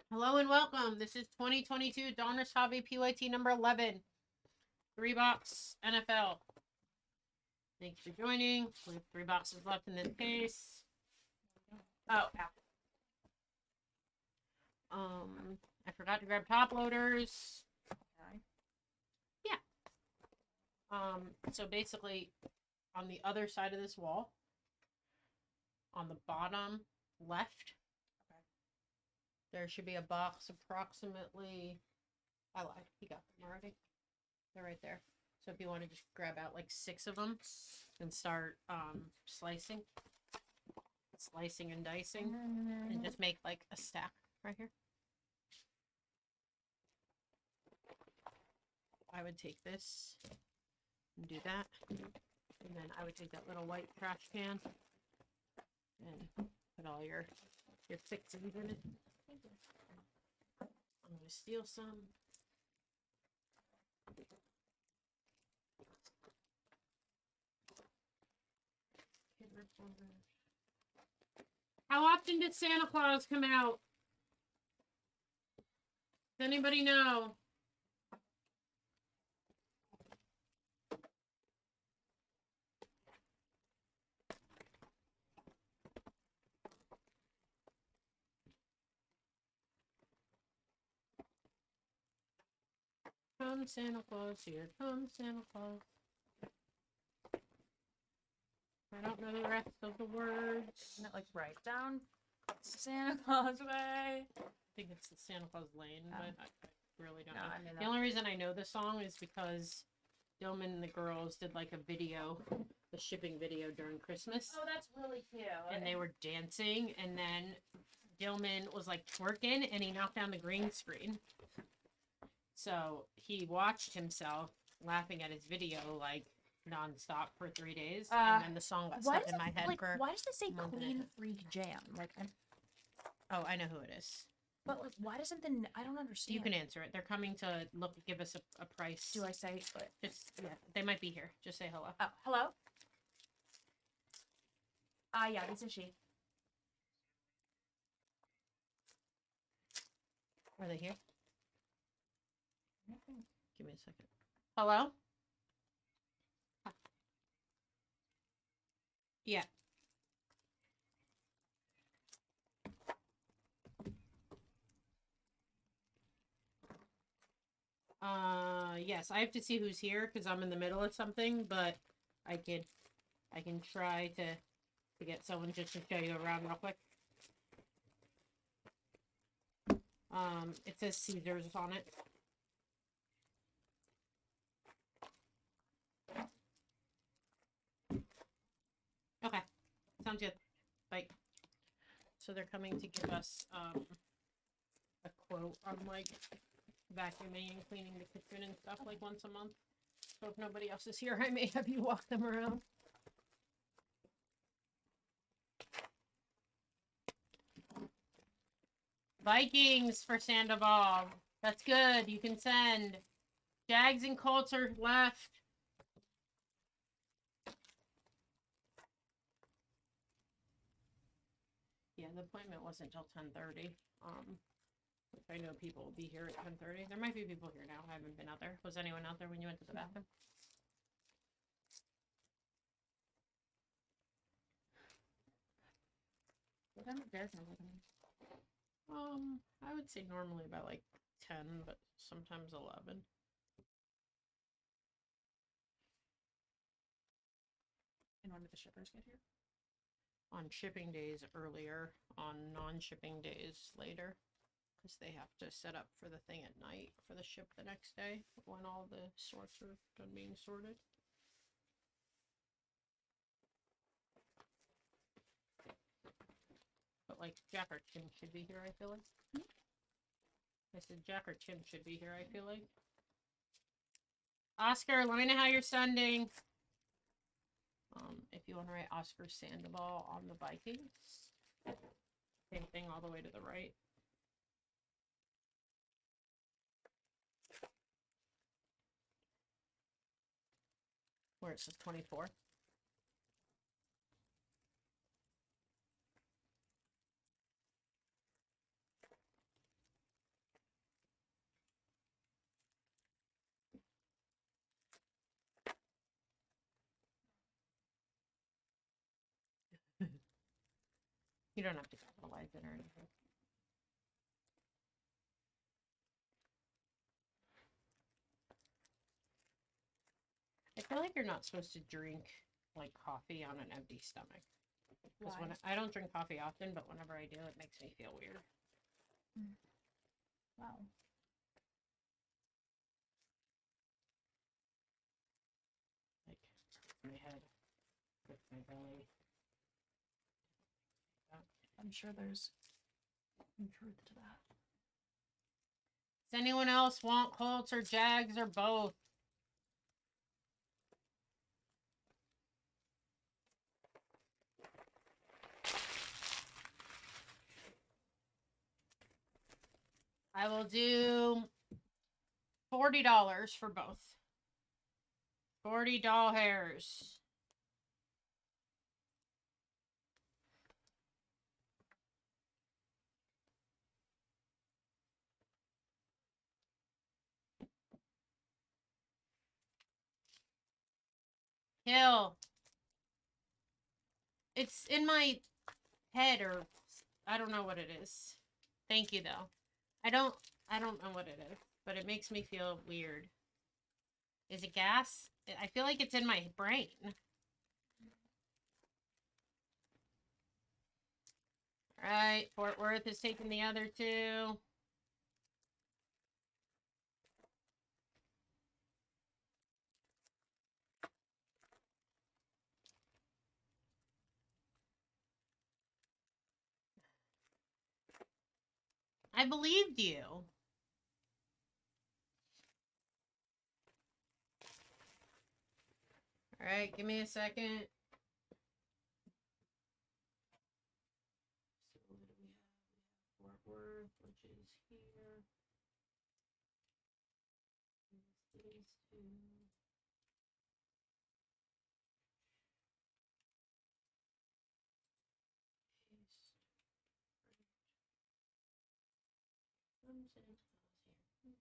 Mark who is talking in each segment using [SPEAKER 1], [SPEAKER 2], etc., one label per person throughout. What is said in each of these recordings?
[SPEAKER 1] Hello and welcome. This is 2022 Donruss Hobby PYT number 11. 3-box NFL. Thanks for joining. We have 3 boxes left in this case. Oh, I forgot to grab top loaders.
[SPEAKER 2] Okay.
[SPEAKER 1] Yeah. So basically, on the other side of this wall, on the bottom left, there should be a box approximately. I lied. He got them already. They're right there. So if you want to just grab out like 6 of them and start slicing and dicing, and just make like a stack right here. I would take this and do that, and then I would take that little white trash can and put all your fixings in it. I'm gonna steal some. How often did Santa Claus come out? Does anybody know? Come Santa Claus, here comes Santa Claus. I don't know the rest of the words.
[SPEAKER 2] Isn't it like right down Santa Claus way?
[SPEAKER 1] I think it's the Santa Claus Lane, but I really don't
[SPEAKER 2] No,
[SPEAKER 1] know.
[SPEAKER 2] I mean
[SPEAKER 1] The only reason I know this song is because Dillman and the girls did like a video, the shipping video during Christmas.
[SPEAKER 2] Oh, that's really cute.
[SPEAKER 1] And they were dancing, and then Dillman was like twerking, and he knocked down the green screen. So he watched himself laughing at his video like nonstop for 3 days, and then the song got stuck in my head for.
[SPEAKER 2] Why does it say
[SPEAKER 1] month and a
[SPEAKER 2] Clean
[SPEAKER 1] half.
[SPEAKER 2] Freak Jam? Like,
[SPEAKER 1] Oh, I know who it is.
[SPEAKER 2] but like, why doesn't I don't understand.
[SPEAKER 1] You can answer it. They're coming to give us a price.
[SPEAKER 2] Do I say?
[SPEAKER 1] Just yeah, they might be here. Just say hello.
[SPEAKER 2] Oh, hello. Yeah, this is she.
[SPEAKER 1] Are they here? Give me a second. Hello? Yeah. Yes, I have to see who's here because I'm in the middle of something, but I can try to get someone just to show you around real quick. It says Caesars on it. Okay, sounds good. Bye. So they're coming to give us a quote on like vacuuming and cleaning the kitchen and stuff like once a month. So if nobody else is here, I may have you walk them around. Vikings for Sandoval. That's good. You can send. Jags and Colts are left. Yeah, the appointment wasn't until 10:30. I know people will be here at 10:30. There might be people here now. I haven't been out there. Was anyone out there when you went to the bathroom?
[SPEAKER 2] What time is their time?
[SPEAKER 1] I would say normally about like 10, but sometimes 11.
[SPEAKER 2] And when did the shippers get here?
[SPEAKER 1] On shipping days earlier, on non-shipping days later, because they have to set up for the thing at night for the ship the next day when all the sorts are done being sorted. But like Jack or Tim should be here, I feel like. I said Jack or Tim should be here, I feel like. Oscar, let me know how you're sending. If you want to write Oscar Sandoval on the Vikings. Same thing all the way to the right. Where it says 24. You don't have to capitalize it or anything. I feel like you're not supposed to drink like coffee on an empty stomach. Because when I don't drink coffee often, but whenever I do, it makes me feel weird.
[SPEAKER 2] Wow.
[SPEAKER 1] Like my head, with my belly.
[SPEAKER 2] I'm sure there's some truth to that.
[SPEAKER 1] Does anyone else want Colts or Jags or both? I will do $40 for both. $40. Kill. It's in my head, or I don't know what it is. Thank you though. I don't know what it is, but it makes me feel weird. Is it gas? I feel like it's in my brain. All right, Fort Worth is taking the other two. I believed you. All right, give me a second. So what do we have? We have Fort Worth, which is here. These two.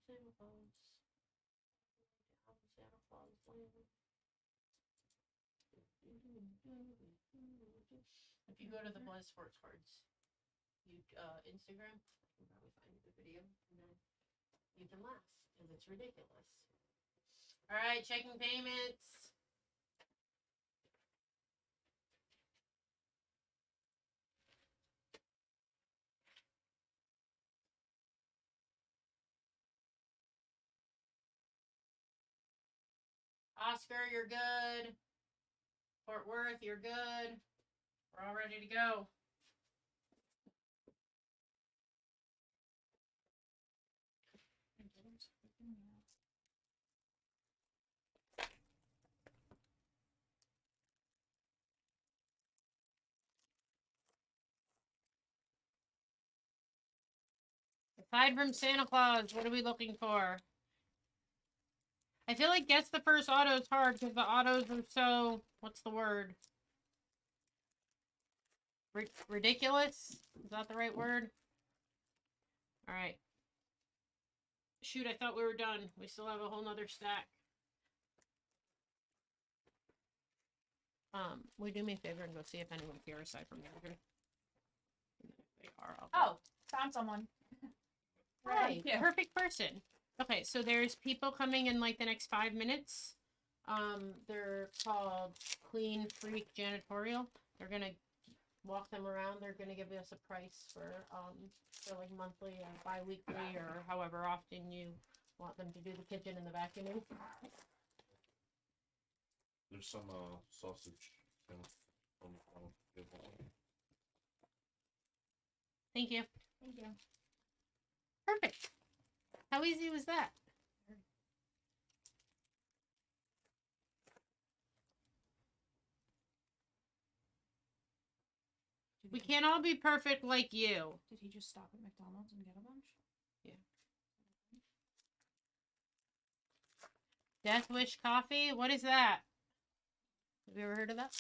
[SPEAKER 1] Santa Claus here. Santa Claus land. If you go to the Blizz Sports Cards Instagram, you can probably find the video, and then you can laugh because it's ridiculous. All right, checking payments. Oscar, you're good. Fort Worth, you're good. We're all ready to go. Aside from Santa Claus, what are we looking for? I feel like guess the first auto is hard because the autos are so, what's the word? Ridiculous? Is that the right word? All right. Shoot, I thought we were done. We still have a whole nother stack. We do me a favor and go see if anyone's here aside from Morgan. They are.
[SPEAKER 2] Oh, found someone.
[SPEAKER 1] Right, perfect person. Okay, so there's people coming in like the next 5 minutes. They're called Clean Freak Janitorial. They're gonna walk them around. They're gonna give us a price for like monthly or bi-weekly or however often you want them to do the kitchen and the vacuuming.
[SPEAKER 3] There's some sausage on the phone.
[SPEAKER 1] Thank you.
[SPEAKER 2] Thank you.
[SPEAKER 1] Perfect. How easy was that? We can't all be perfect like you.
[SPEAKER 2] Did he just stop at McDonald's and get a bunch?
[SPEAKER 1] Yeah. Death Wish coffee? What is that? Have you ever heard of that?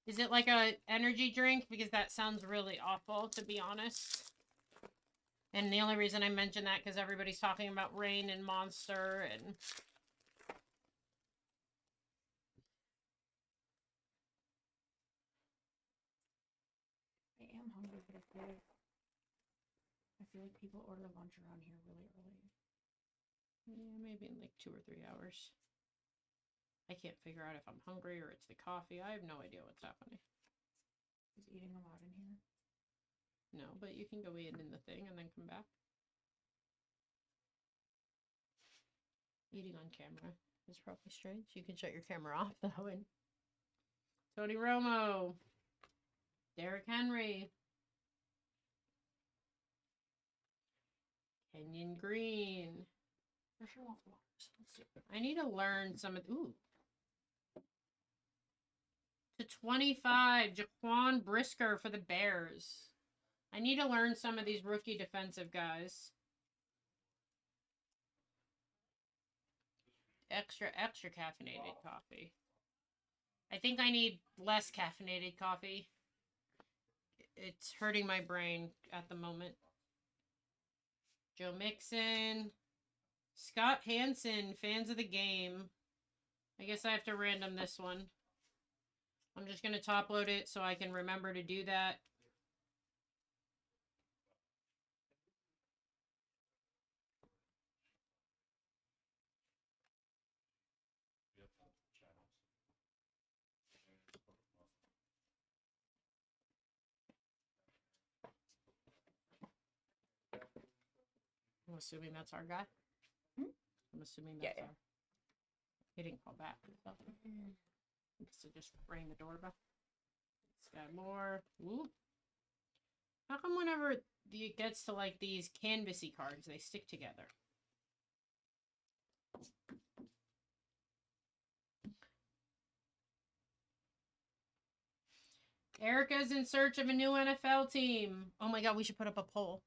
[SPEAKER 1] Is it like a energy drink? Because that sounds really awful, to be honest. And the only reason I mention that because everybody's talking about Rain and Monster and...
[SPEAKER 2] hungry, but I feel like people order lunch around here really early.
[SPEAKER 1] Yeah, maybe in like 2 or 3 hours. I can't figure out if I'm hungry or it's the coffee. I have no idea what's happening.
[SPEAKER 2] Is eating allowed in here?
[SPEAKER 1] No, but you can go in the thing and then come back. Eating on camera is probably strange. You can shut your camera off though. And Tony Romo, Derrick Henry, Kenyon Green.
[SPEAKER 2] For sure wants waters. Let's do it.
[SPEAKER 1] I need to learn some of. Ooh. To 25, Jaquan Brisker for the Bears. I need to learn some of these rookie defensive guys. Extra caffeinated coffee. I think I need less caffeinated coffee. It's hurting my brain at the moment. Joe Mixon. Scott Hansen, fans of the game. I guess I have to random this one. I'm just going to top load it so I can remember to do that. I'm assuming that's our guy. I'm assuming that's our. He didn't call back. So. So just ring the doorbell. Sky Moore. Whoop. How come whenever it gets to like these canvassy cards, they stick together? Erica's in search of a new NFL team. Oh my god, we should put up a poll.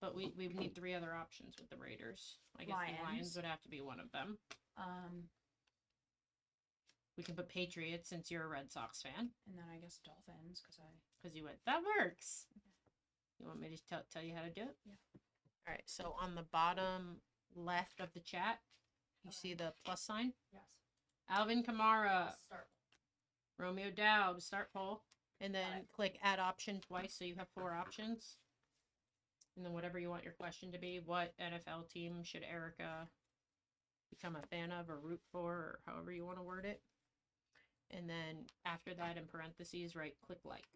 [SPEAKER 1] But we need 3 other options with the Raiders. I guess the Lions would have to be one of them. We can put Patriots since you're a Red Sox fan.
[SPEAKER 2] And then I guess Dolphins
[SPEAKER 1] because you went. That works. You want me to tell you how to do it?
[SPEAKER 2] Yeah.
[SPEAKER 1] All right. So on the bottom left of the chat, you see the plus sign.
[SPEAKER 2] Yes.
[SPEAKER 1] Alvin Kamara.
[SPEAKER 2] Start.
[SPEAKER 1] Romeo Doubs. Start poll, and then click add option twice, so you have 4 options. And then whatever you want your question to be, what NFL team should Erica become a fan of or root for, or however you want to word it. And then after that, in parentheses, click like.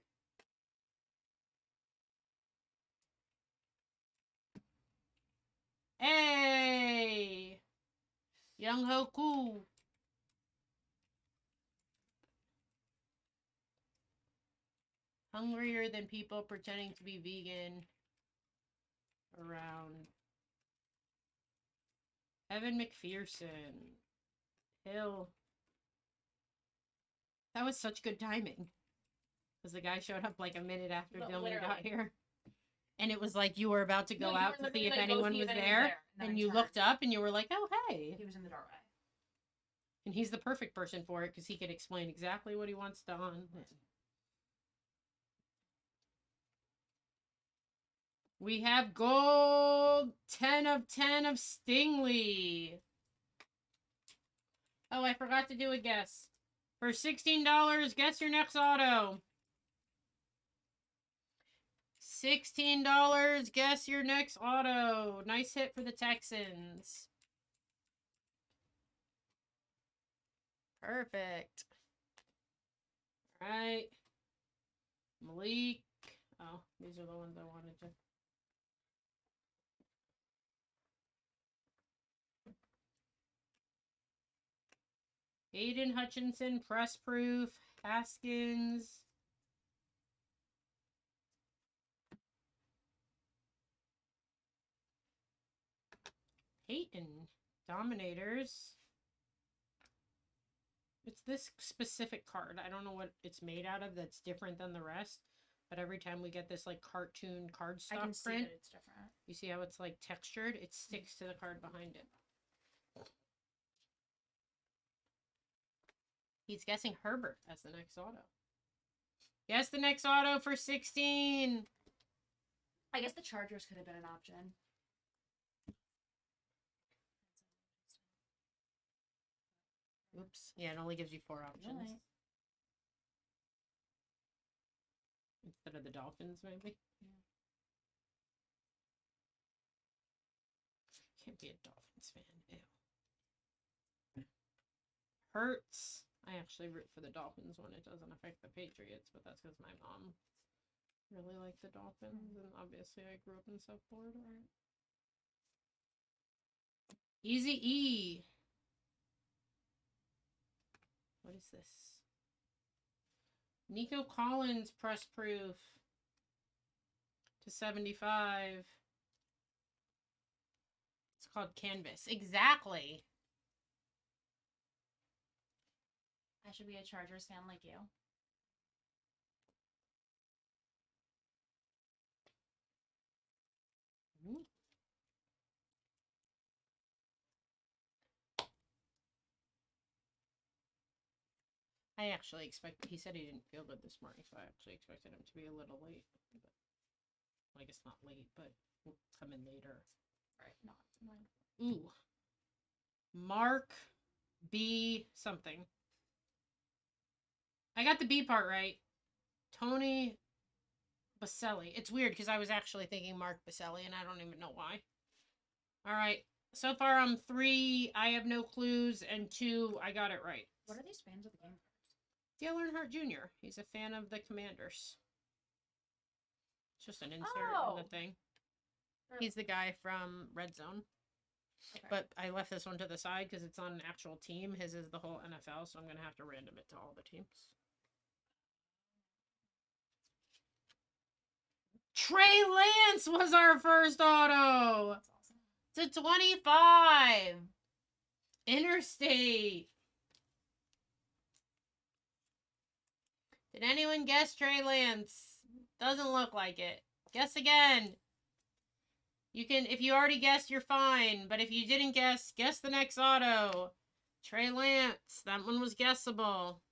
[SPEAKER 1] Hey! Young Hoku. Hungrier than people pretending to be vegan around. Evan McPherson. Hill. That was such good timing. Because the guy showed up like a minute after Dylan got here. And it was like you were about to go out to see if anyone was there. And you looked up and you were like, oh, hey.
[SPEAKER 2] He was in the doorway.
[SPEAKER 1] And he's the perfect person for it because he can explain exactly what he wants done. We have gold 10 of 10 of Stingley. Oh, I forgot to do a guess. For $16, guess your next auto. $16, guess your next auto. Nice hit for the Texans. Perfect. All right. Malik. Oh, these are the ones I wanted to. Aiden Hutchinson, press proof. Haskins. Peyton. Dominators. It's this specific card. I don't know what it's made out of that's different than the rest. But every time we get this like cartoon cardstock
[SPEAKER 2] I can see
[SPEAKER 1] print,
[SPEAKER 2] that it's different.
[SPEAKER 1] You see how it's like textured? It sticks to the card behind it. He's guessing Herbert as the next auto. Guess the next auto for 16.
[SPEAKER 2] I guess the Chargers could have been an option.
[SPEAKER 1] Oops. Yeah, it only gives you 4 options.
[SPEAKER 2] Really?
[SPEAKER 1] Instead of the Dolphins, maybe. Can't be a Dolphins fan. Ew. Hurts. I actually root for the Dolphins when it doesn't affect the Patriots, but that's because my mom really liked the Dolphins, and obviously I grew up in South Florida. Easy E. What is this? Nico Collins press proof to 75. It's called Canvas. Exactly.
[SPEAKER 2] I should be a Chargers fan like you.
[SPEAKER 1] Ooh. I actually expect. He said he didn't feel good this morning, so I actually expected him to be a little late. But, well, I guess not late, but we'll come in later.
[SPEAKER 2] Right, not mine.
[SPEAKER 1] Ooh. Mark B something. I got the B part right. Tony Baselli. It's weird because I was actually thinking Mark Baselli, and I don't even know why. All right. So far, I'm 3. I have no clues, and 2. I got it right.
[SPEAKER 2] What are these fans of the game?
[SPEAKER 1] Dale Earnhardt Jr. He's a fan of the Commanders. It's just an insert of the thing.
[SPEAKER 2] Really?
[SPEAKER 1] He's the guy from Red Zone.
[SPEAKER 2] Okay.
[SPEAKER 1] But I left this one to the side because it's on an actual team. His is the whole NFL, so I'm going to have to random it to all the teams. Trey Lance was our first auto.
[SPEAKER 2] That's awesome.
[SPEAKER 1] To 25. Interstate. Did anyone guess Trey Lance? Doesn't look like it. Guess again. You can, if you already guessed, you're fine. But if you didn't guess the next auto. Trey Lance. That one was guessable.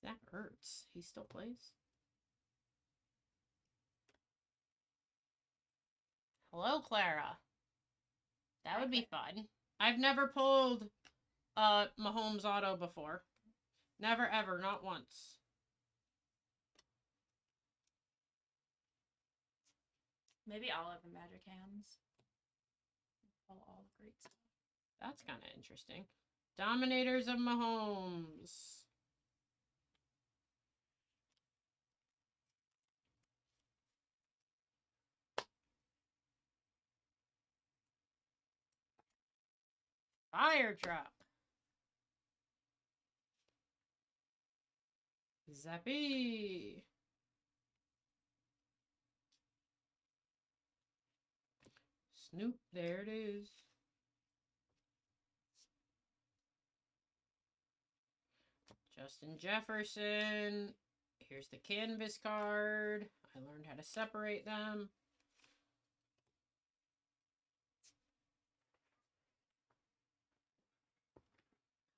[SPEAKER 1] That hurts. He still plays. Hello, Clara. That would be fun. I've never pulled Mahomes auto before. Never, ever. Not once.
[SPEAKER 2] Maybe I'll have a Magic Hands. All the great stuff.
[SPEAKER 1] That's kind of interesting. Dominators of Mahomes. Fire truck. Zappy. Snoop, there it is. Justin Jefferson. Here's the canvas card. I learned how to separate them.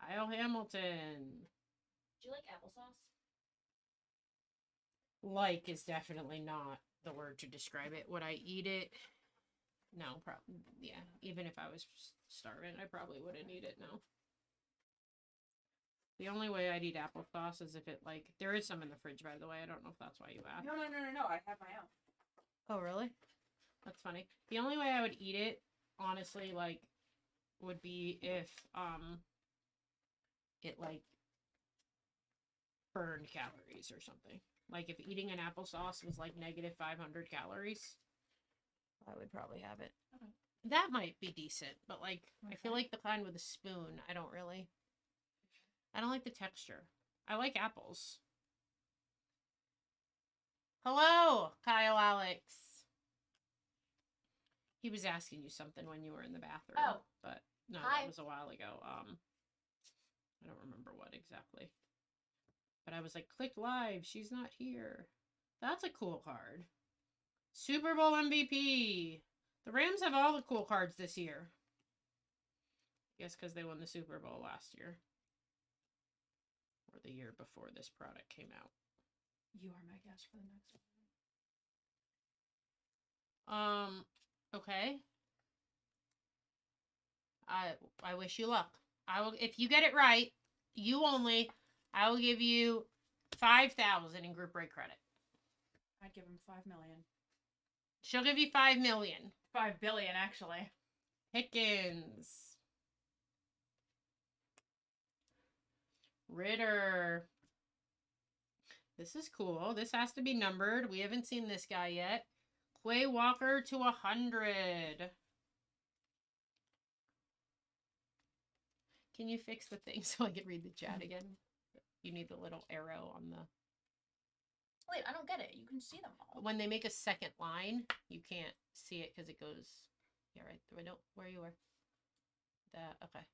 [SPEAKER 1] Kyle Hamilton.
[SPEAKER 2] Do you like applesauce?
[SPEAKER 1] Like is definitely not the word to describe it. Would I eat it? No, probably. Yeah, even if I was starving, I probably wouldn't eat it. No. The only way I'd eat applesauce is if it, like, there is some in the fridge, by the way. I don't know if that's why you asked.
[SPEAKER 2] No. I have my own.
[SPEAKER 1] Oh, really? That's funny. The only way I would eat it, honestly, like, would be if, it, like, burned calories or something. Like, if eating an applesauce was, like, negative 500 calories, I would probably have it.
[SPEAKER 2] Okay.
[SPEAKER 1] That might be decent, but, like, I feel
[SPEAKER 2] Okay.
[SPEAKER 1] like the kind with a spoon, I don't like the texture. I like apples. Hello, Kyle Alex. He was asking you something when you were in the bathroom.
[SPEAKER 2] Oh.
[SPEAKER 1] But no,
[SPEAKER 2] Hi.
[SPEAKER 1] that was a while ago. I don't remember what exactly. But I was like, click live. She's not here. That's a cool card. Super Bowl MVP. The Rams have all the cool cards this year. I guess because they won the Super Bowl last year. Or the year before this product came out.
[SPEAKER 2] You are my guest for the next one.
[SPEAKER 1] Okay. I wish you luck. I will if you get it right. I will give you 5,000 in group break credit.
[SPEAKER 2] I'd give him 5 million.
[SPEAKER 1] She'll give you 5 million.
[SPEAKER 2] 5 billion, actually.
[SPEAKER 1] Pickens. Ritter. This is cool. This has to be numbered. We haven't seen this guy yet. Quay Walker to 100. Can you fix the thing so I can read the chat again? You need the little arrow on the...
[SPEAKER 2] Wait, I don't get it. You can see them all.
[SPEAKER 1] When they make a second line, you can't see it because it goes... Yeah, right. Where you were. Okay.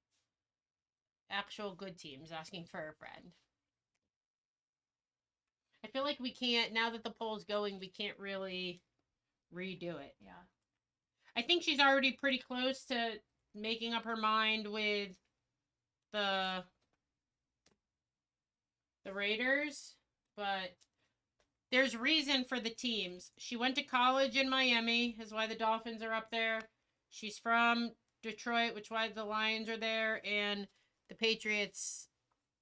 [SPEAKER 1] Actual good teams asking for a friend. I feel like we can't, now that the poll's going, we can't really redo it.
[SPEAKER 2] Yeah.
[SPEAKER 1] I think she's already pretty close to making up her mind with the Raiders, but there's reason for the teams. She went to college in Miami, is why the Dolphins are up there. She's from Detroit, which is why the Lions are there, and the Patriots,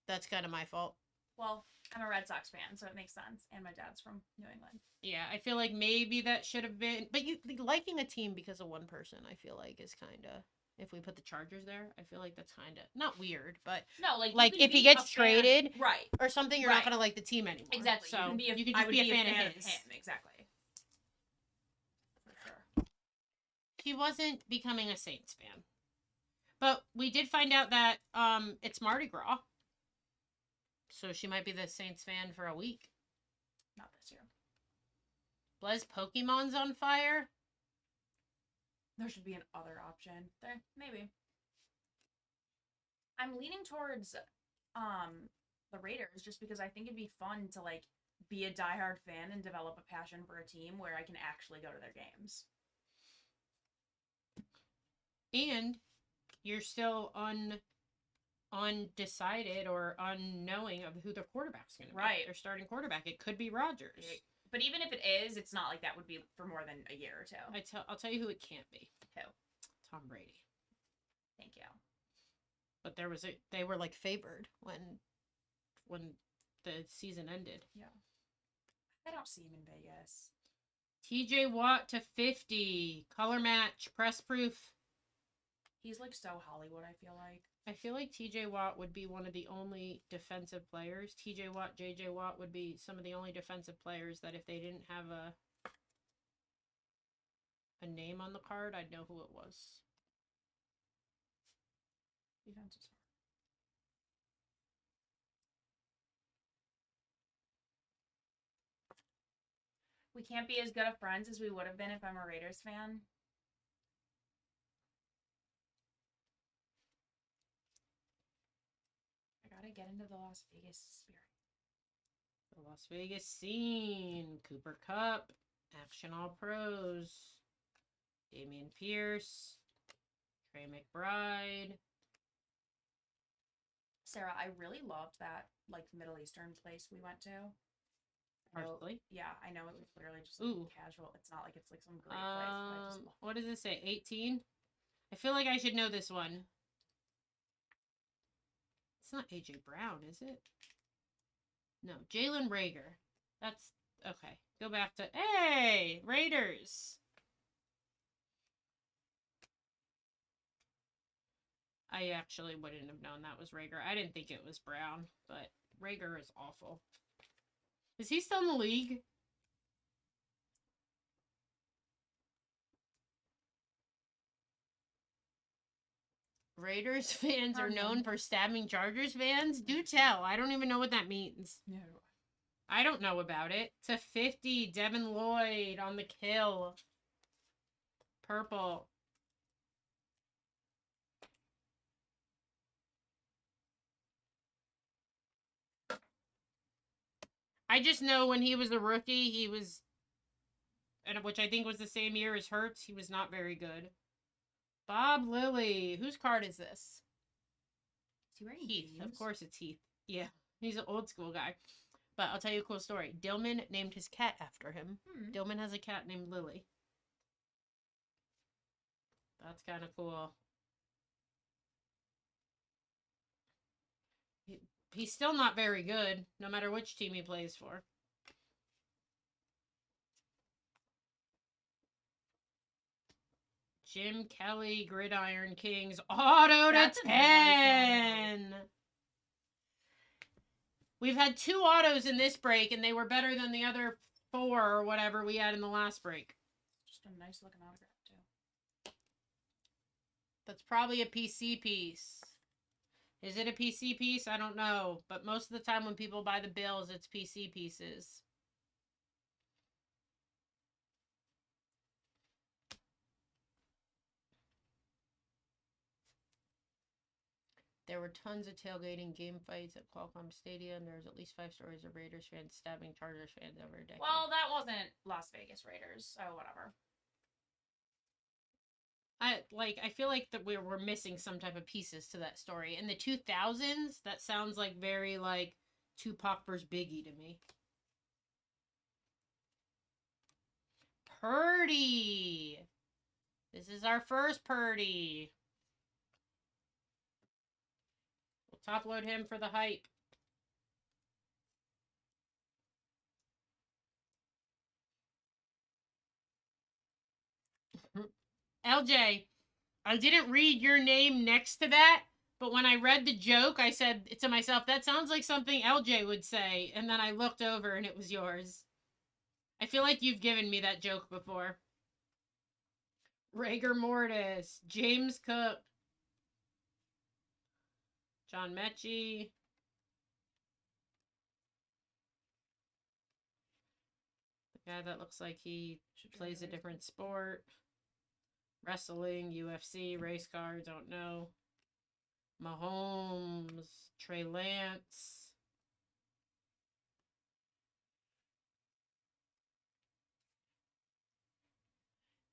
[SPEAKER 1] that's kind of my fault.
[SPEAKER 2] Well, I'm a Red Sox fan, so it makes sense. And my dad's from New England.
[SPEAKER 1] Yeah, I feel like maybe that should have been... But you liking a team because of one person, I feel like, is kind of... If we put the Chargers there, I feel like that's kind of... Not weird, but...
[SPEAKER 2] No,
[SPEAKER 1] like if he gets traded
[SPEAKER 2] right,
[SPEAKER 1] or something, you're not going to like the team anymore.
[SPEAKER 2] Exactly.
[SPEAKER 1] So
[SPEAKER 2] you can just be a fan of his. Exactly. For sure.
[SPEAKER 1] He wasn't becoming a Saints fan. But we did find out that it's Mardi Gras. So she might be the Saints fan for a week.
[SPEAKER 2] Not this year.
[SPEAKER 1] Blez Pokemon's on fire.
[SPEAKER 2] There should be an other option. There, maybe. I'm leaning towards the Raiders just because I think it'd be fun to like be a diehard fan and develop a passion for a team where I can actually go to their games.
[SPEAKER 1] And you're still undecided or unknowing of who their quarterback's going to be.
[SPEAKER 2] Right.
[SPEAKER 1] Their starting quarterback. It could be Rodgers.
[SPEAKER 2] But even if it is, it's not like that would be for more than a year or two.
[SPEAKER 1] I'll tell you who it can't be.
[SPEAKER 2] Who?
[SPEAKER 1] Tom Brady.
[SPEAKER 2] Thank you.
[SPEAKER 1] But they were like favored when the season ended.
[SPEAKER 2] Yeah. I don't see him in Vegas.
[SPEAKER 1] TJ Watt to 50. Color match. Press proof.
[SPEAKER 2] He's like so Hollywood, I feel like.
[SPEAKER 1] I feel like TJ Watt would be one of the only defensive players. TJ Watt, JJ Watt would be some of the only defensive players that if they didn't have a name on the card, I'd know who it was.
[SPEAKER 2] Defense is hard. We can't be as good of friends as we would have been if I'm a Raiders fan. Gotta get into the Las Vegas spirit.
[SPEAKER 1] The Las Vegas scene. Cooper Kupp. Action All Pros. Damian Pierce. Trey McBride.
[SPEAKER 2] Sarah, I really loved that like Middle Eastern place we went to.
[SPEAKER 1] Partially.
[SPEAKER 2] Yeah, I know it was literally just like casual. It's not like it's like some great place.
[SPEAKER 1] What does it say? 18? I feel like I should know this one. It's not AJ Brown, is it? No, Jalen Reagor. That's okay. Go back to hey Raiders. I actually wouldn't have known that was Reagor. I didn't think it was Brown, but Reagor is awful. Is he still in the league? Raiders fans are known for stabbing Chargers fans? Do tell. I don't even know what that means.
[SPEAKER 2] No.
[SPEAKER 1] I don't know about it. To 50, Devin Lloyd on the kill. Purple. I just know when he was a rookie, he was, and which I think was the same year as Hurts, he was not very good. Bob Lilly. Whose card is this?
[SPEAKER 2] Is he wearing
[SPEAKER 1] Heath.
[SPEAKER 2] jeans?
[SPEAKER 1] Of course it's Heath. Yeah, he's an old school guy. But I'll tell you a cool story. Dillman named his cat after him. Dillman has a cat named Lily. That's kind of cool. he's still not very good, no matter which team he plays for. Jim Kelly, Gridiron Kings, auto
[SPEAKER 2] That's
[SPEAKER 1] to
[SPEAKER 2] a nice
[SPEAKER 1] 10. We've had 2 autos in this break, and they were better than the other 4 or whatever we had in the last break.
[SPEAKER 2] Just a nice looking autograph, too.
[SPEAKER 1] That's probably a PC piece. Is it a PC piece? I don't know. But most of the time when people buy the bills, it's PC pieces. There were tons of tailgating game fights at Qualcomm Stadium. There was at least 5 stories of Raiders fans stabbing Chargers fans over a decade.
[SPEAKER 2] Well, that wasn't Las Vegas Raiders, so whatever.
[SPEAKER 1] I feel like that we're missing some type of pieces to that story. In the 2000s, that sounds like very like Tupac versus Biggie to me. Purdy. This is our first Purdy. We'll top load him for the hype. LJ, I didn't read your name next to that, but when I read the joke, I said to myself, that sounds like something LJ would say. And then I looked over and it was yours. I feel like you've given me that joke before. Rigor Mortis, James Cook, John Mechie. The guy that looks like he plays a different sport. Wrestling, UFC, race car, don't know. Mahomes, Trey Lance.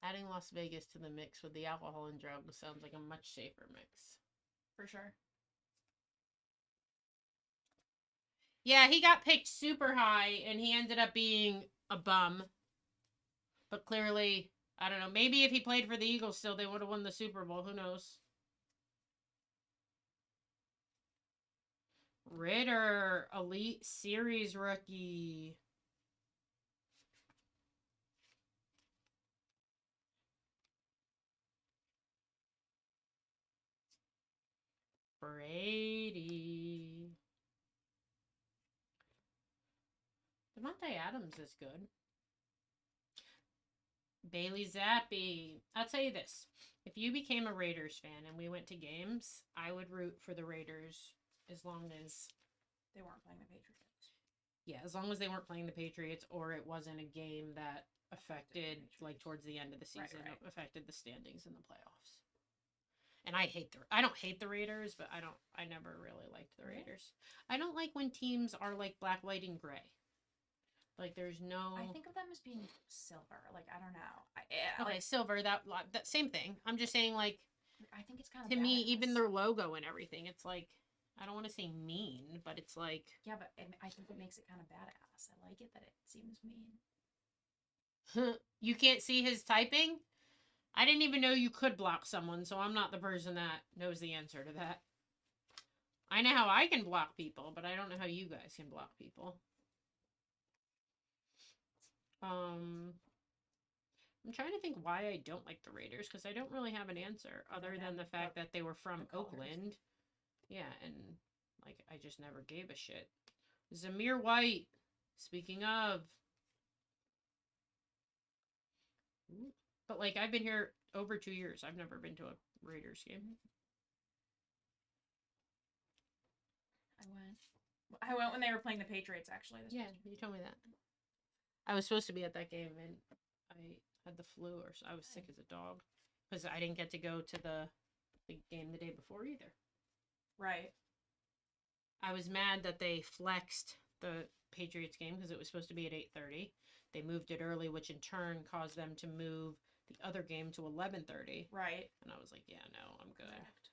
[SPEAKER 1] Adding Las Vegas to the mix with the alcohol and drugs sounds like a much safer mix.
[SPEAKER 2] For sure.
[SPEAKER 1] Yeah, he got picked super high, and he ended up being a bum. But clearly, I don't know. Maybe if he played for the Eagles still, they would have won the Super Bowl. Who knows? Ritter, Elite Series rookie. Brady. Devontae Adams is good. Bailey Zappi. I'll tell you this. If you became a Raiders fan and we went to games, I would root for the Raiders as long as
[SPEAKER 2] they weren't playing the Patriots.
[SPEAKER 1] Yeah, as long as they weren't playing the Patriots or it wasn't a game that affected, like, towards the end of the season,
[SPEAKER 2] right.
[SPEAKER 1] affected the standings in the playoffs. And I don't hate the Raiders, but I never really liked the Raiders. I don't like when teams are like black, white, and gray. Like, there's no...
[SPEAKER 2] I think of them as being silver. Like, I don't know.
[SPEAKER 1] Okay, silver, that same thing. I'm just saying, like...
[SPEAKER 2] I think it's kind of
[SPEAKER 1] to me,
[SPEAKER 2] badass.
[SPEAKER 1] even their logo and everything, it's like... I don't want to say mean, but it's like...
[SPEAKER 2] Yeah, but I think it makes it kind of badass. I like it that it seems mean.
[SPEAKER 1] You can't see his typing? I didn't even know you could block someone, so I'm not the person that knows the answer to that. I know how I can block people, but I don't know how you guys can block people. I'm trying to think why I don't like the Raiders, because I don't really have an answer other than the fact that they were from Oakland. Yeah, and like I just never gave a shit. Zamir White, speaking of. But like I've been here over 2 years. I've never been to a Raiders game.
[SPEAKER 2] I went when they were playing the Patriots, actually.
[SPEAKER 1] Yeah, you told me that. I was supposed to be at that game, and I had the flu, or I was sick as a dog. Because I didn't get to go to the game the day before either.
[SPEAKER 2] Right.
[SPEAKER 1] I was mad that they flexed the Patriots game because it was supposed to be at 8:30. They moved it early, which in turn caused them to move the other game to 11:30.
[SPEAKER 2] Right.
[SPEAKER 1] And I was like, yeah, no, I'm good.
[SPEAKER 2] Correct.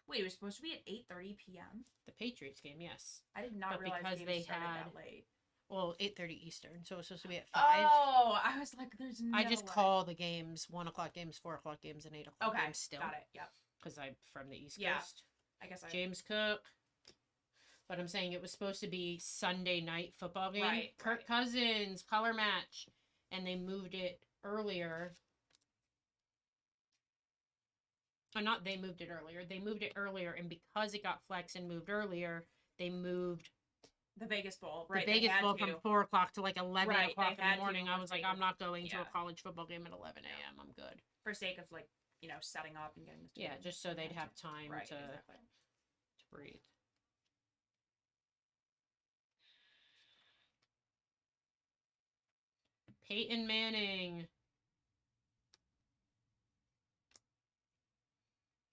[SPEAKER 2] Wait, it was supposed to be at 8:30 p.m.?
[SPEAKER 1] The Patriots game, yes.
[SPEAKER 2] I did not realize
[SPEAKER 1] because
[SPEAKER 2] the game
[SPEAKER 1] they
[SPEAKER 2] started
[SPEAKER 1] had
[SPEAKER 2] that late.
[SPEAKER 1] Well, 8:30 Eastern, so it was supposed to be at 5.
[SPEAKER 2] Oh, I was like, there's no
[SPEAKER 1] I just
[SPEAKER 2] way.
[SPEAKER 1] call the games 1 o'clock games, 4 o'clock games, and 8 o'clock games still.
[SPEAKER 2] Got it, yep.
[SPEAKER 1] Because I'm from the East
[SPEAKER 2] Yeah.
[SPEAKER 1] Coast.
[SPEAKER 2] I guess
[SPEAKER 1] James Cook. But I'm saying it was supposed to be Sunday night football game.
[SPEAKER 2] Right,
[SPEAKER 1] Kirk
[SPEAKER 2] right.
[SPEAKER 1] Cousins, color match. And they moved it earlier. Or not they moved it earlier. They moved it earlier, and because it got flexed and moved earlier, they moved
[SPEAKER 2] The Vegas Bowl,
[SPEAKER 1] the
[SPEAKER 2] right? They
[SPEAKER 1] Vegas
[SPEAKER 2] had
[SPEAKER 1] Bowl
[SPEAKER 2] to.
[SPEAKER 1] from 4 o'clock to like 11
[SPEAKER 2] Right,
[SPEAKER 1] o'clock
[SPEAKER 2] they
[SPEAKER 1] in the
[SPEAKER 2] had to
[SPEAKER 1] morning. I
[SPEAKER 2] for
[SPEAKER 1] was like,
[SPEAKER 2] sake
[SPEAKER 1] I'm
[SPEAKER 2] of-
[SPEAKER 1] not going to a
[SPEAKER 2] yeah.
[SPEAKER 1] college football game at 11 a.m. I'm good.
[SPEAKER 2] For sake of like, setting up and getting the
[SPEAKER 1] Yeah,
[SPEAKER 2] stadium
[SPEAKER 1] just so they'd
[SPEAKER 2] ready.
[SPEAKER 1] have time
[SPEAKER 2] Right,
[SPEAKER 1] to
[SPEAKER 2] exactly.
[SPEAKER 1] breathe. Peyton Manning.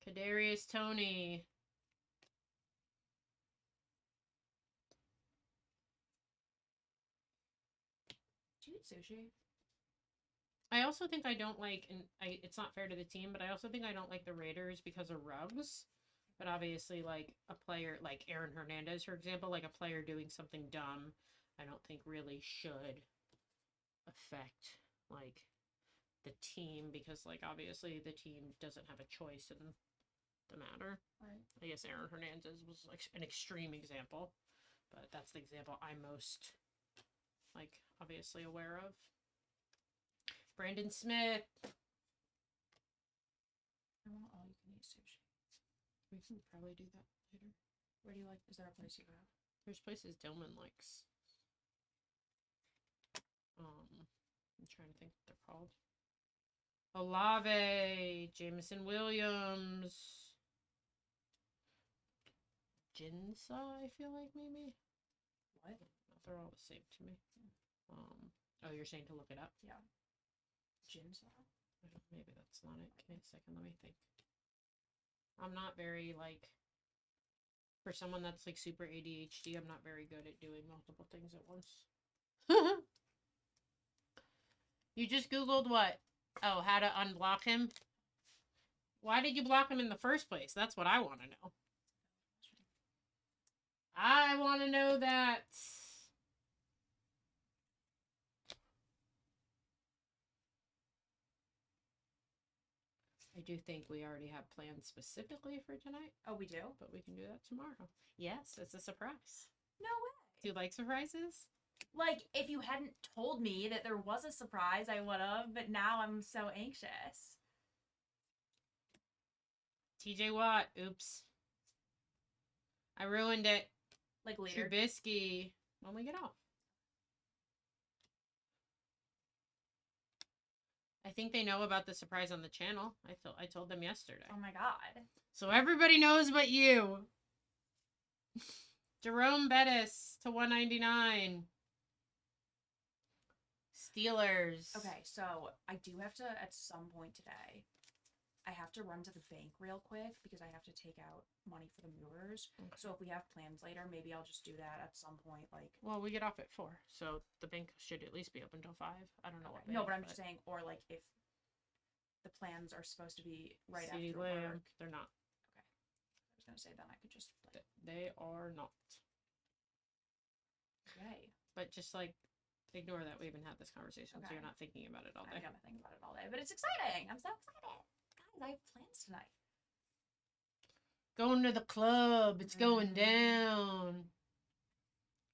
[SPEAKER 1] Kadarius Toney.
[SPEAKER 2] Do you eat sushi?
[SPEAKER 1] I also think I don't like, and it's not fair to the team, but I also think I don't like the Raiders because of Ruggs. But obviously, like a player like Aaron Hernandez, for example, like a player doing something dumb, I don't think really should affect like the team because like obviously the team doesn't have a choice in the matter.
[SPEAKER 2] Right.
[SPEAKER 1] I guess Aaron Hernandez was like an extreme example, but that's the example I'm most like obviously aware of. Brandon Smith.
[SPEAKER 2] I want all you can eat sushi.
[SPEAKER 1] We can probably do that later.
[SPEAKER 2] Where do you like? Is there a place you go?
[SPEAKER 1] There's places Dillman likes. I'm trying to think what they're called. Olave, Jameson Williams, Jinsa. I feel like maybe.
[SPEAKER 2] What?
[SPEAKER 1] They're all the same to me. Oh, you're saying to look it up?
[SPEAKER 2] Yeah. Jinsa?
[SPEAKER 1] Maybe that's not it. Give me a second. Let me think. I'm not very like. For someone that's like super ADHD, I'm not very good at doing multiple things at once. You just Googled what? Oh, how to unblock him? Why did you block him in the first place? That's what I want to know. I want to know that. I do think we already have plans specifically for tonight.
[SPEAKER 2] Oh, we do?
[SPEAKER 1] But we can do that tomorrow. Yes, it's a surprise.
[SPEAKER 2] No way.
[SPEAKER 1] Do you like surprises?
[SPEAKER 2] Like, if you hadn't told me that there was a surprise, I would have, but now I'm so anxious.
[SPEAKER 1] TJ Watt. Oops. I ruined it.
[SPEAKER 2] Like later.
[SPEAKER 1] Trubisky. When we get off. I think they know about the surprise on the channel. I told them yesterday.
[SPEAKER 2] Oh my god.
[SPEAKER 1] So everybody knows but you. Jerome Bettis to 199. Steelers.
[SPEAKER 2] Okay, so I do have to, at some point today, I have to run to the bank real quick because I have to take out money for the movers.
[SPEAKER 1] Okay.
[SPEAKER 2] So if we have plans later, maybe I'll just do that at some point. Like,
[SPEAKER 1] Well, we get off at 4, so the bank should at least be open till 5. I don't know what.
[SPEAKER 2] no,
[SPEAKER 1] bank,
[SPEAKER 2] but I'm just saying, or like if the plans are supposed to be right
[SPEAKER 1] CeeDee
[SPEAKER 2] after
[SPEAKER 1] Lamb,
[SPEAKER 2] work.
[SPEAKER 1] they're not.
[SPEAKER 2] I was gonna say then I could just like,
[SPEAKER 1] They are not.
[SPEAKER 2] yay.
[SPEAKER 1] But just like ignore that we even had this conversation, so
[SPEAKER 2] Okay.
[SPEAKER 1] you're not thinking about it all
[SPEAKER 2] I'm
[SPEAKER 1] day.
[SPEAKER 2] gonna think about it all day, but it's exciting. I'm so excited, guys. I have plans tonight.
[SPEAKER 1] Going to the club. It's going
[SPEAKER 2] Mm.
[SPEAKER 1] down.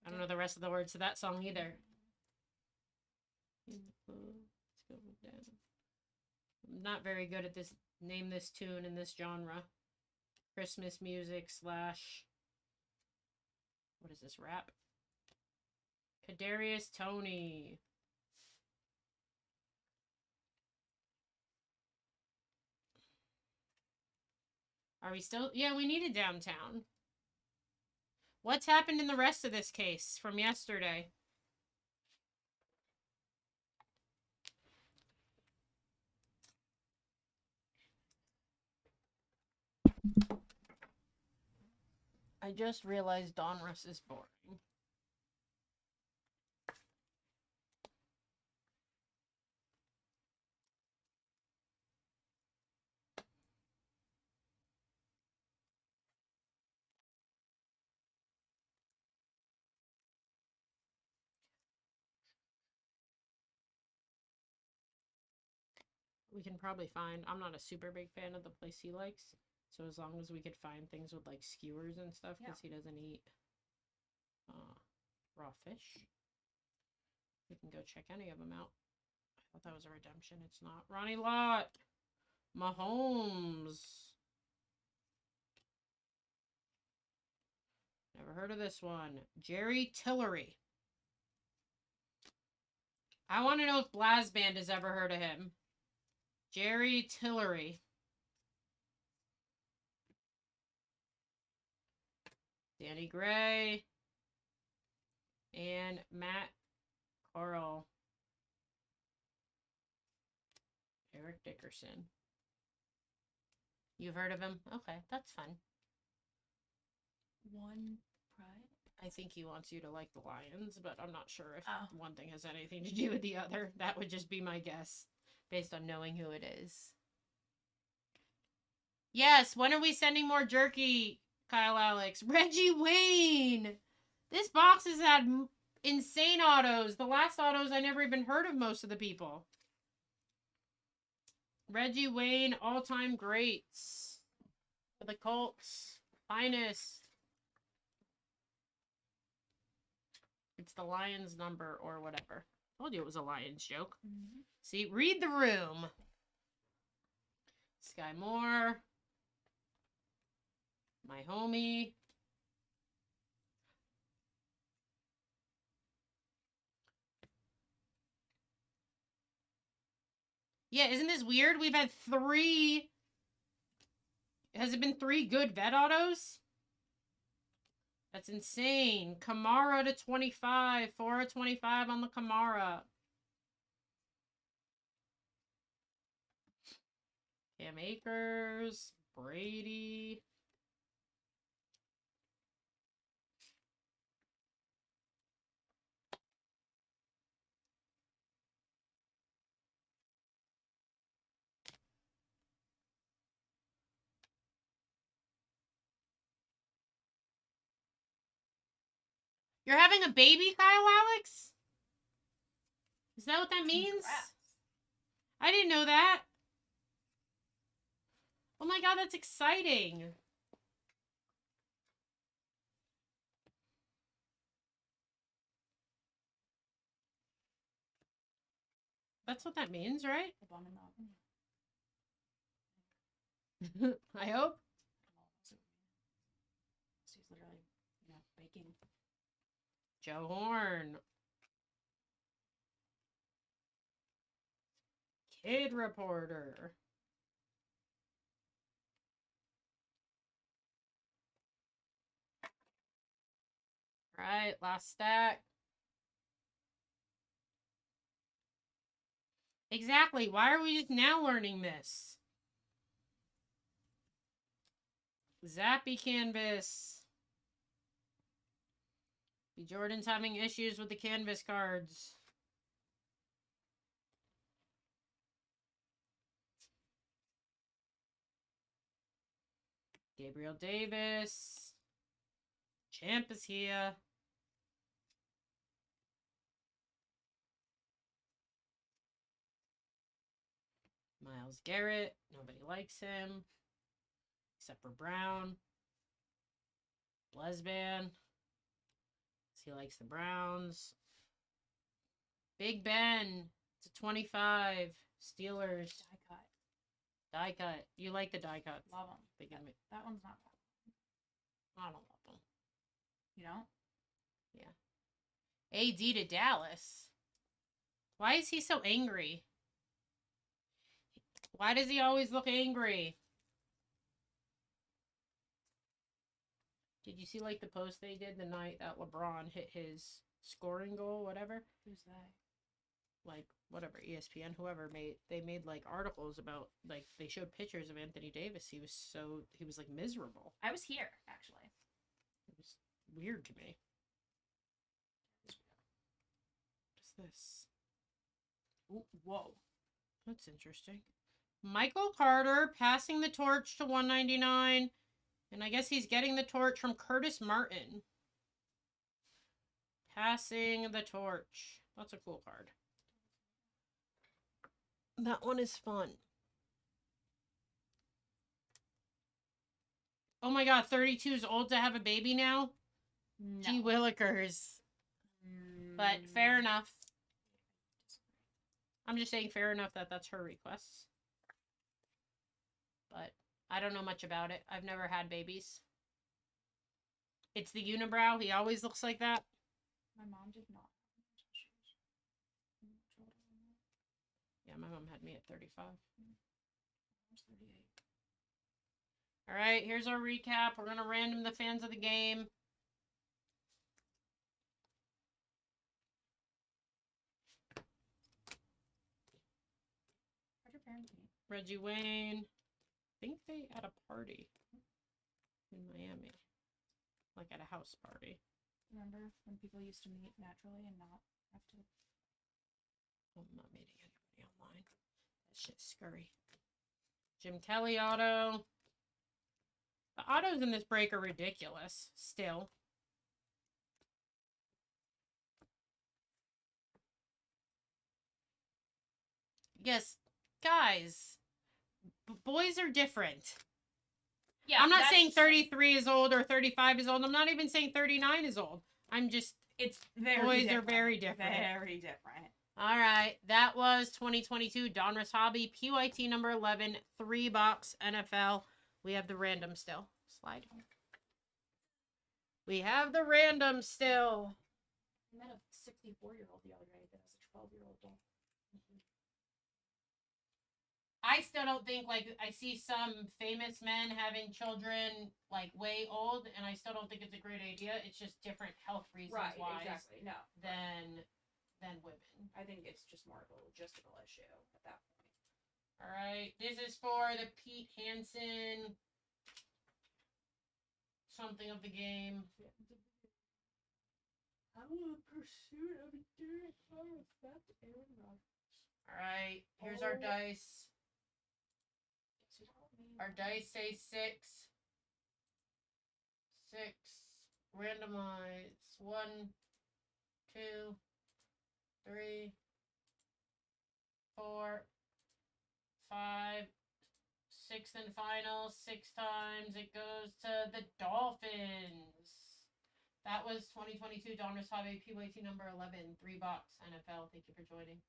[SPEAKER 1] I don't know the rest of the words to that song either. In the club, it's going down. I'm not very good at this. Name this tune in this genre. Christmas music / what is this, rap? Kadarius Toney. Are we still? Yeah, we needed downtown. What's happened in the rest of this case from yesterday? I just realized Donruss is boring. We can probably find. I'm not a super big fan of the place he likes. So as long as we could find things with like skewers and stuff, because he doesn't eat Raw fish. We can go check any of them out. I thought that was a redemption. It's not. Ronnie Lott. Mahomes. Never heard of this one. Jerry Tillery. I want to know if Blasband has ever heard of him. Jerry Tillery. Danny Gray. And Matt Carl. Eric Dickerson. You've heard of him? Okay, that's fun.
[SPEAKER 2] One pride.
[SPEAKER 1] I think he wants you to like the Lions, but I'm not sure if
[SPEAKER 2] Oh.
[SPEAKER 1] one thing has anything to do with the other. That would just be my guess, based on knowing who it is. Yes, when are we sending more jerky, Kyle Alex? Reggie Wayne! This box has had insane autos. The last autos, I never even heard of most of the people. Reggie Wayne, all-time greats. For the Colts. Finest. It's the Lions number or whatever. Told you it was a Lions joke.
[SPEAKER 2] Mm-hmm.
[SPEAKER 1] See, read the room. Sky Moore. My homie. Yeah, isn't this weird? We've had 3. Has it been 3 good vet autos? That's insane. Kamara to 25. 4 of 25 on the Kamara. Cam Akers. Brady. You're having a baby, Kyle Alex? Is that what that means?
[SPEAKER 2] Congrats.
[SPEAKER 1] I didn't know that. Oh my god, that's exciting. That's what that means, right?
[SPEAKER 2] The bun in the oven.
[SPEAKER 1] I hope.
[SPEAKER 2] She's literally, baking.
[SPEAKER 1] Joe Horn. Kid Reporter. Right, last stack. Exactly. Why are we just now learning this? Zappy canvas. B. Jordan's having issues with the canvas cards. Gabriel Davis. Champ is here. Myles Garrett. Nobody likes him. Except for Brown. Blesban. He likes the Browns. Big Ben. It's a 25. Steelers.
[SPEAKER 2] Die cut.
[SPEAKER 1] Die cut. You like the die cuts.
[SPEAKER 2] Love them.
[SPEAKER 1] They give me.
[SPEAKER 2] That one's not bad.
[SPEAKER 1] I don't love them.
[SPEAKER 2] You know?
[SPEAKER 1] AD to Dallas. Why is he so angry? Why does he always look angry? Did you see like the post they did the night that LeBron hit his scoring goal, whatever?
[SPEAKER 2] Who's that?
[SPEAKER 1] Like whatever, ESPN, whoever they made like articles about, like they showed pictures of Anthony Davis. He was like miserable.
[SPEAKER 2] I was here, actually.
[SPEAKER 1] It was weird to me. What's this?
[SPEAKER 2] Ooh, whoa.
[SPEAKER 1] That's interesting. Michael Carter passing the torch to 199. And I guess he's getting the torch from Curtis Martin. Passing the torch. That's a cool card. That one is fun. Oh my god, 32 is old to have a baby now?
[SPEAKER 2] No.
[SPEAKER 1] Gee Willikers. But fair enough. I'm just saying fair enough that that's her request. But I don't know much about it. I've never had babies. It's the unibrow. He always looks like that.
[SPEAKER 2] My mom did not.
[SPEAKER 1] Yeah, my mom had me at 35.
[SPEAKER 2] I was 38.
[SPEAKER 1] All right, here's our recap. We're going to random the fans of the game.
[SPEAKER 2] How'd your parents meet?
[SPEAKER 1] Reggie Wayne. I think they at a party in Miami. Like at a house party.
[SPEAKER 2] Remember when people used to meet naturally and not have to?
[SPEAKER 1] I'm not meeting anybody online. That shit's scurry. Jim Kelly auto. The autos in this break are ridiculous. Still. Yes, guys. Boys are different.
[SPEAKER 2] Yeah,
[SPEAKER 1] I'm not
[SPEAKER 2] that's-
[SPEAKER 1] saying 33 is old or 35 is old. I'm not even saying 39 is old. I'm just...
[SPEAKER 2] It's very
[SPEAKER 1] Boys
[SPEAKER 2] different.
[SPEAKER 1] are very different.
[SPEAKER 2] Very different.
[SPEAKER 1] All right, that was 2022 Donruss Hobby PYT number 11, 3-box NFL. We have the random still. Slide. We have the random still.
[SPEAKER 2] I met a 64-year-old the other day that has a 12-year-old daughter.
[SPEAKER 1] I still don't think, like, I see some famous men having children, like, way old, and I still don't think it's a great idea. It's just different health reasons wise
[SPEAKER 2] exactly. No.
[SPEAKER 1] than women.
[SPEAKER 2] I think it's just more of a logistical issue at that point.
[SPEAKER 1] All right, this is for the Pete Hansen something of the game.
[SPEAKER 2] I will pursue of doing theft Aaron Rodgers.
[SPEAKER 1] All right, here's our dice.
[SPEAKER 2] Guess who called me?
[SPEAKER 1] Our dice say 6. 6. Randomize. 1, 2, 3, 4, 5. 6th and final. 6 times. It goes to the Dolphins. That was 2022 Donruss Hobby PYT number 11, 3-box NFL. Thank you for joining.